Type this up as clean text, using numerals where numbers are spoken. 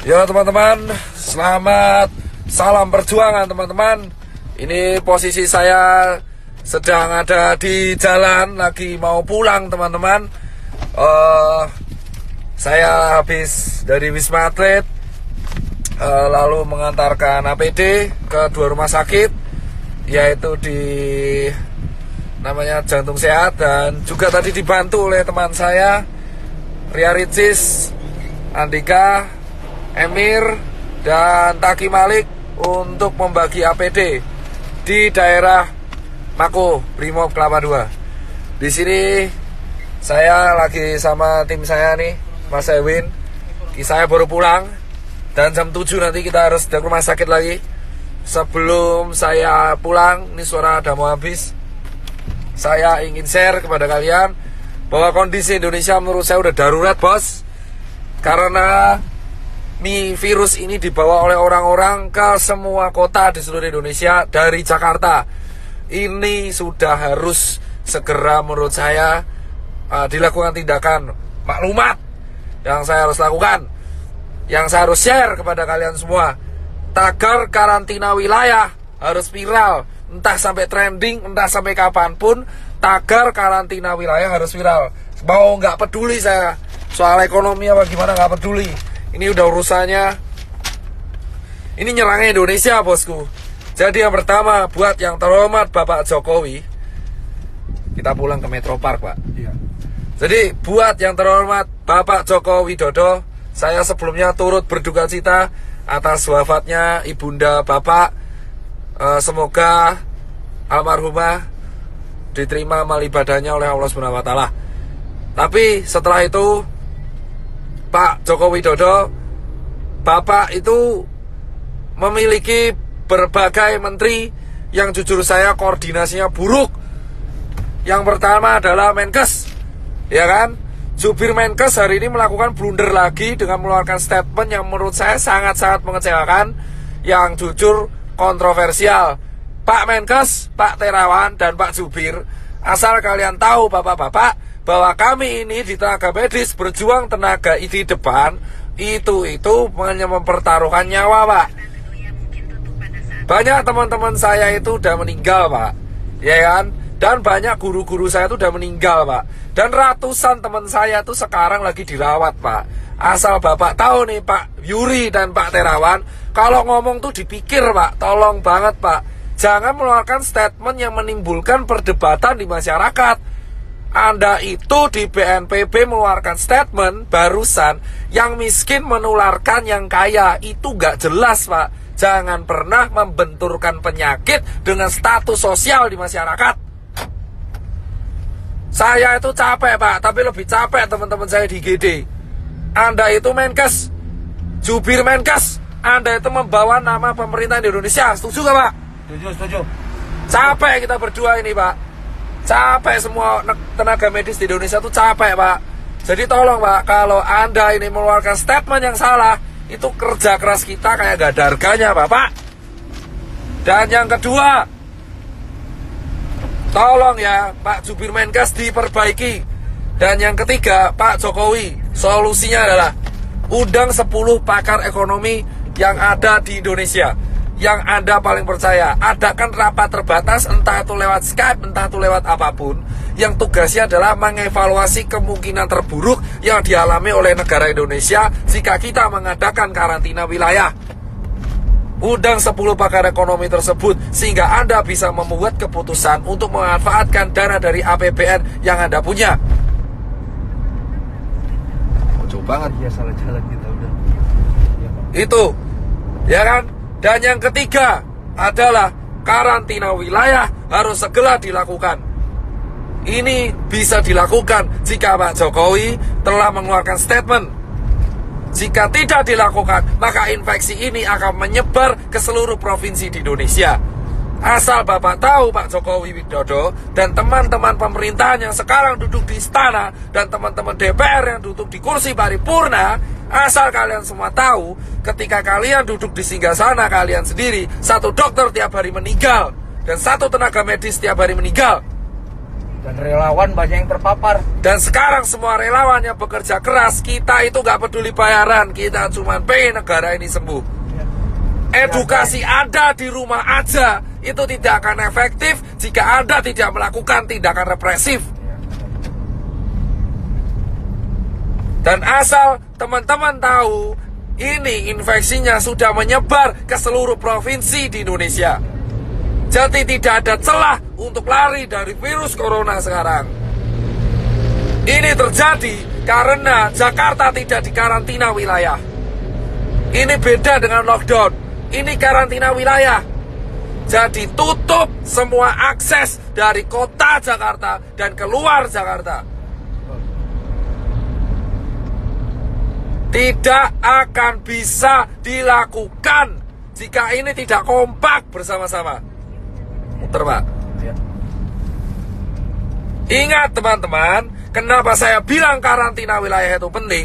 Ya teman-teman, selamat salam perjuangan teman-teman. Ini posisi saya sedang ada di jalan, lagi mau pulang teman-teman. Saya habis dari Wisma Atlet, lalu mengantarkan APD ke 2 rumah sakit, yaitu di namanya Jantung Sehat, dan juga tadi dibantu oleh teman saya Ria Ricis, Andika, Emir, dan Taki Malik untuk membagi APD di daerah Mako, Brimob Kelapa II. Di sini saya lagi sama tim saya nih, Mas Ewin. Saya baru pulang dan jam 7 nanti kita harus ke rumah sakit lagi. Sebelum saya pulang, ini suara udah mau habis, saya ingin share kepada kalian bahwa kondisi Indonesia menurut saya udah darurat, bos. Karena virus ini dibawa oleh orang-orang ke semua kota di seluruh Indonesia dari Jakarta. Ini sudah harus segera menurut saya dilakukan tindakan maklumat yang saya harus lakukan, yang saya harus share kepada kalian semua. Tagar karantina wilayah harus viral, entah sampai trending, entah sampai kapanpun. Tagar karantina wilayah harus viral. Mau nggak peduli saya soal ekonomi apa gimana, nggak peduli. Ini udah urusannya, ini nyerangnya Indonesia, bosku. Jadi yang pertama, buat yang terhormat Bapak Jokowi, kita pulang ke Metro Park, Pak. Iya. Jadi buat yang terhormat Bapak Joko Widodo, saya sebelumnya turut berduka cita atas wafatnya ibunda Bapak. Semoga almarhumah diterima amal ibadahnya oleh Allah SWT. Tapi setelah itu, Pak Joko Widodo, Bapak itu memiliki berbagai menteri yang jujur saya koordinasinya buruk. Yang pertama adalah Menkes, ya kan? Jubir Menkes hari ini melakukan blunder lagi dengan mengeluarkan statement yang menurut saya sangat-sangat mengecewakan, yang jujur kontroversial. Pak Menkes, Pak Terawan, dan Pak Jubir, asal kalian tahu bapak-bapak, bahwa kami ini di tenaga medis berjuang tenaga di depan itu hanya mempertaruhkan nyawa, Pak. Banyak teman-teman saya itu udah meninggal, Pak, ya kan? Dan banyak guru-guru saya itu udah meninggal, Pak. Dan ratusan teman saya itu sekarang lagi dirawat, Pak. Asal bapak tahu nih, Pak Yuri dan Pak Terawan, kalau ngomong tuh dipikir, Pak. Tolong banget, Pak, jangan mengeluarkan statement yang menimbulkan perdebatan di masyarakat. Anda itu di BNPB mengeluarkan statement barusan, yang miskin menularkan yang kaya. Itu gak jelas, Pak. Jangan pernah membenturkan penyakit dengan status sosial di masyarakat. Saya itu capek, Pak, tapi lebih capek teman-teman saya di GD. Anda itu Menkes, jubir Menkes, Anda itu membawa nama pemerintah Indonesia. Setuju gak, Pak? Setuju. Capek kita berdua ini, Pak. Capek semua tenaga medis di Indonesia tuh capek, Pak. Jadi tolong, Pak, kalau Anda ini mengeluarkan statement yang salah, itu kerja keras kita kayak gak ada harganya, Bapak. Dan yang kedua, tolong ya Pak Jubir Menkes diperbaiki. Dan yang ketiga, Pak Jokowi, solusinya adalah undang 10 pakar ekonomi yang ada di Indonesia, yang Anda paling percaya. Adakan rapat terbatas, entah itu lewat Skype, entah itu lewat apapun, yang tugasnya adalah mengevaluasi kemungkinan terburuk yang dialami oleh negara Indonesia jika kita mengadakan karantina wilayah. Undang 10 pakar ekonomi tersebut, sehingga Anda bisa membuat keputusan untuk memanfaatkan dana dari APBN yang Anda punya. Kocok banget ya, salah jalan kita udah. Itu, ya kan? Dan yang ketiga adalah karantina wilayah harus segera dilakukan. Ini bisa dilakukan jika Pak Jokowi telah mengeluarkan statement. Jika tidak dilakukan, maka infeksi ini akan menyebar ke seluruh provinsi di Indonesia. Asal Bapak tahu, Pak Jokowi Widodo dan teman-teman pemerintahan yang sekarang duduk di istana, dan teman-teman DPR yang duduk di kursi paripurna, asal kalian semua tahu, ketika kalian duduk di singgasana kalian sendiri, 1 dokter tiap hari meninggal, dan 1 tenaga medis tiap hari meninggal. Dan relawan banyak yang terpapar. Dan sekarang semua relawan yang bekerja keras, kita itu nggak peduli bayaran, kita cuma pengen negara ini sembuh. Edukasi Anda di rumah aja itu tidak akan efektif jika Anda tidak melakukan tindakan represif. Dan asal teman-teman tahu, ini infeksinya sudah menyebar ke seluruh provinsi di Indonesia. Jadi tidak ada celah untuk lari dari virus corona sekarang. Ini terjadi karena Jakarta tidak dikarantina wilayah. Ini beda dengan lockdown. Ini karantina wilayah. Jadi tutup semua akses dari kota Jakarta dan keluar Jakarta. Tidak akan bisa dilakukan jika ini tidak kompak bersama-sama. Muter, Pak. Ya. Ingat teman-teman, kenapa saya bilang karantina wilayah itu penting?